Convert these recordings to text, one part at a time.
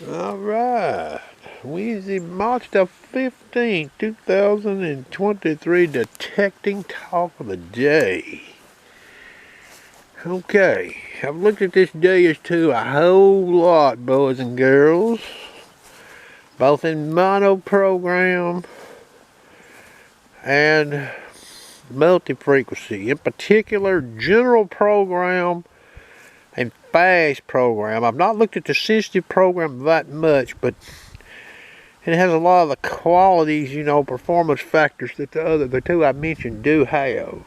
All right. Wednesday, March the 15th, 2023, detecting talk of the day. Okay, I've looked at this Deus too a whole lot, boys and girls, both in mono program and multi-frequency. In particular, general program and fast program. I've not looked at the sensitive program that much, but it has a lot of the qualities, performance factors that the two I mentioned do have.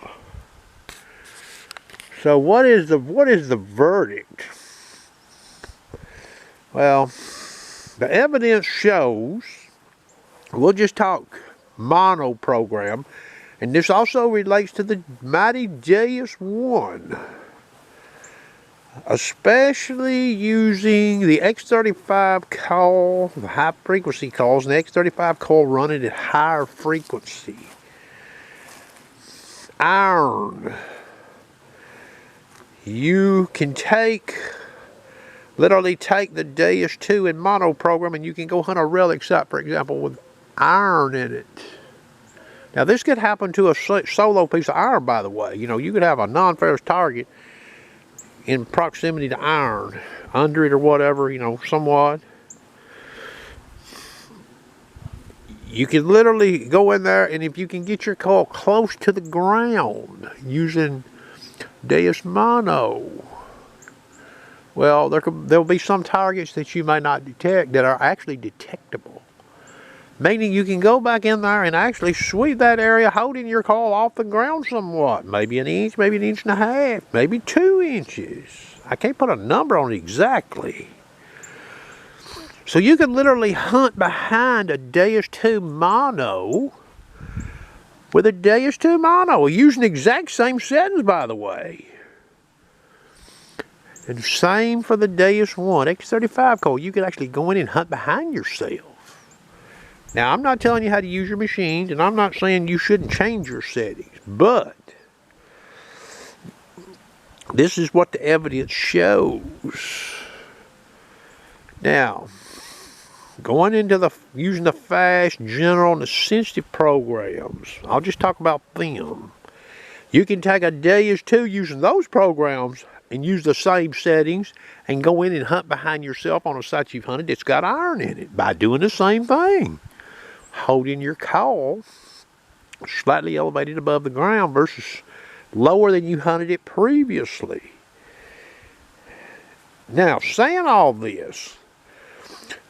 So what is the verdict? Well, the evidence shows, we'll just talk mono program, and this also relates to the mighty JS1, especially using the X35 call, the high frequency calls, and the X35 call running at higher frequency. Iron. You can literally take the DS2 in mono program and you can go hunt a relic site, for example, with iron in it. Now this could happen to a solo piece of iron, by the way. You could have a non-ferrous target in proximity to iron, under it or whatever, somewhat. You can literally go in there, and if you can get your call close to the ground using Deus Mono, well, there'll be some targets that you may not detect that are actually detectable. Meaning you can go back in there and actually sweep that area, holding your call off the ground somewhat. Maybe an inch, maybe an inch and a half, maybe 2 inches. I can't put a number on it exactly. So you can literally hunt behind a Deus 2 Mono with a Deus 2 Mono, using the exact same settings, by the way. And same for the Deus 1 X35 call. You can actually go in and hunt behind yourself. Now, I'm not telling you how to use your machines, and I'm not saying you shouldn't change your settings, but this is what the evidence shows. Now, going into using the fast, general, and the sensitive programs, I'll just talk about them. You can take a Deus 2 using those programs and use the same settings and go in and hunt behind yourself on a site you've hunted that's got iron in it by doing the same thing. Holding your call slightly elevated above the ground versus lower than you hunted it previously. Now, saying all this,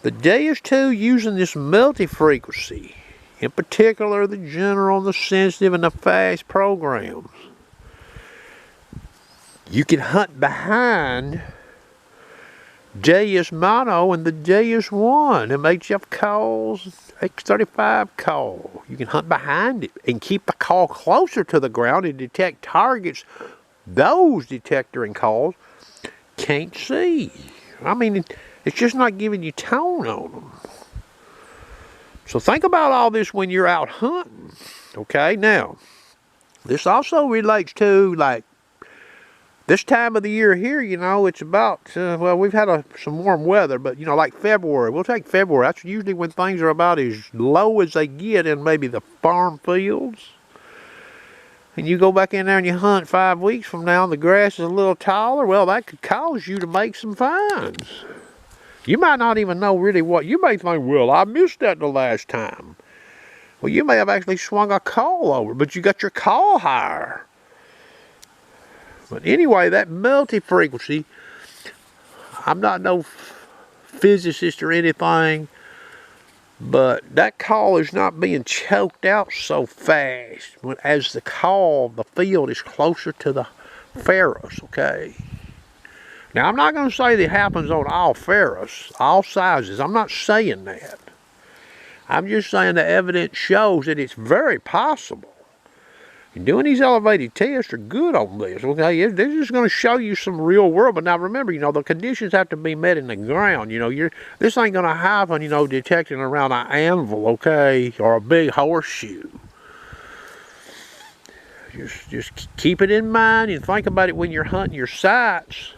the Deus 2 using this multi-frequency, in particular the general, the sensitive, and the fast programs, you can hunt behind Deus Mono and the Deus 1, MHF calls, X35 call. You can hunt behind it and keep the call closer to the ground and detect targets those detecting calls can't see. I mean, it's just not giving you tone on them. So think about all this when you're out hunting. Okay, now, this also relates to, like, this time of the year here, it's about, well, we've had some warm weather, but, like February. We'll take February. That's usually when things are about as low as they get in maybe the farm fields. And you go back in there and you hunt 5 weeks from now and the grass is a little taller. Well, that could cause you to make some finds. You might not even know really what. You may think, well, I missed that the last time. Well, you may have actually swung a call over, but you got your call higher. But anyway, that multi-frequency, I'm not no physicist or anything, but that call is not being choked out so fast as the field is closer to the ferrous, okay? Now, I'm not going to say that it happens on all ferrous, all sizes. I'm not saying that. I'm just saying the evidence shows that it's very possible. And doing these elevated tests are good on this, okay? They're just going to show you some real world. But now remember, the conditions have to be met in the ground. This ain't going to happen, detecting around an anvil, okay, or a big horseshoe. Just keep it in mind and think about it when you're hunting your sites.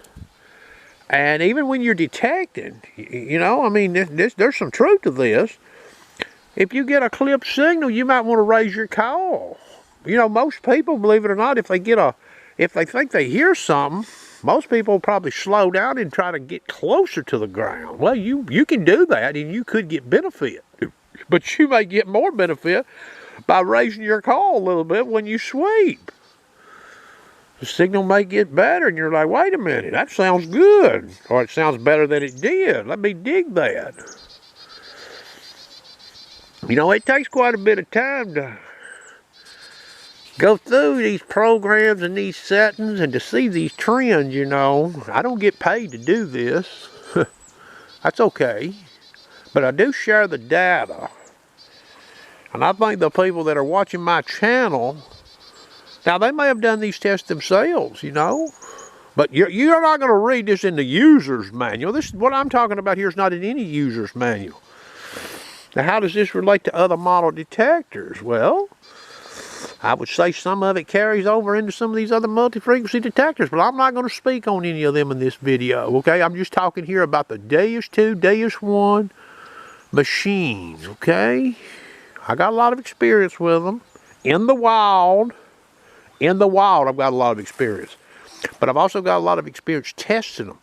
And even when you're detecting, you know, I mean, there's some truth to this. If you get a clipped signal, you might want to raise your call. You know, most people, believe it or not, if they think they hear something, most people will probably slow down and try to get closer to the ground. Well, you can do that, and you could get benefit. But you may get more benefit by raising your call a little bit when you sweep. The signal may get better, and you're like, wait a minute, that sounds good. Or it sounds better than it did. Let me dig that. You know, it takes quite a bit of time to go through these programs and these settings and to see these trends, you know. I don't get paid to do this. That's okay. But I do share the data. And I think the people that are watching my channel, now they may have done these tests themselves, you know. But you're not going to read this in the user's manual. This is what I'm talking about here is not in any user's manual. Now, how does this relate to other model detectors? Well, I would say some of it carries over into some of these other multi-frequency detectors, but I'm not going to speak on any of them in this video, okay? I'm just talking here about the Deus 2, Deus 1 machines, okay? I got a lot of experience with them. In the wild, I've got a lot of experience. But I've also got a lot of experience testing them.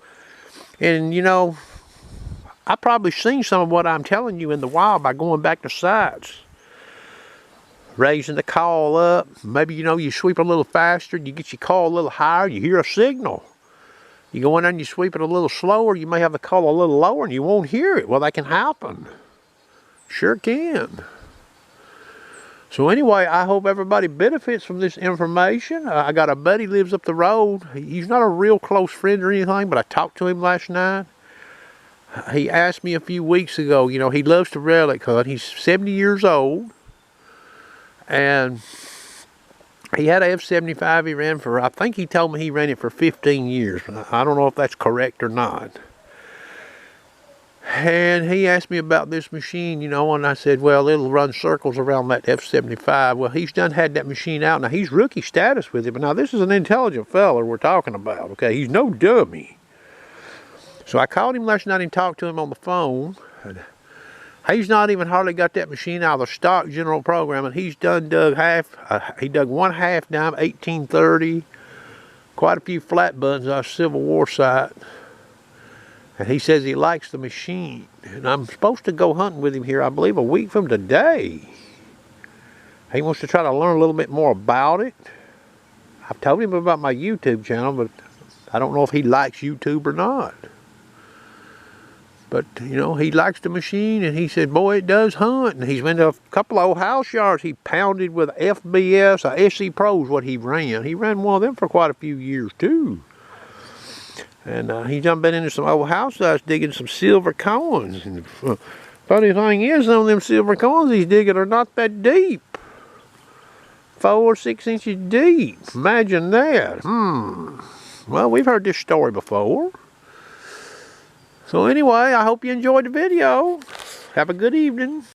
And, you know, I've probably seen some of what I'm telling you in the wild by going back to sites. Raising the call up. Maybe, you know, you sweep a little faster, you get your call a little higher, you hear a signal. You go in there and you sweep it a little slower, you may have the call a little lower and you won't hear it. Well, that can happen. Sure can. So anyway, I hope everybody benefits from this information. I got a buddy lives up the road. He's not a real close friend or anything, but I talked to him last night. He asked me a few weeks ago, you know, he loves to relic hunt. He's 70 years old. And he had a F-75 he ran for, I think he told me he ran it for 15 years. I don't know if that's correct or not. And he asked me about this machine, you know, and I said, well, it'll run circles around that F-75. Well, he's done had that machine out. Now, he's rookie status with it, but now this is an intelligent fella we're talking about, okay? He's no dummy. So I called him last night and talked to him on the phone. And he's not even hardly got that machine out of the stock general program, and he's done dug he dug 1/2 dime 1830, quite a few flat buttons off Civil War site. And he says he likes the machine. And I'm supposed to go hunting with him here, I believe, a week from today. He wants to try to learn a little bit more about it. I've told him about my YouTube channel, but I don't know if he likes YouTube or not. But, you know, he likes the machine, and he said, boy, it does hunt. And he's been to a couple of old house yards. He pounded with FBS, SC Pros, what he ran. He ran one of them for quite a few years, too. And he's done been into some old house sites digging some silver coins. And the funny thing is, some of them silver coins he's digging are not that deep. 4 or 6 inches deep. Imagine that. Well, we've heard this story before. So anyway, I hope you enjoyed the video. Have a good evening.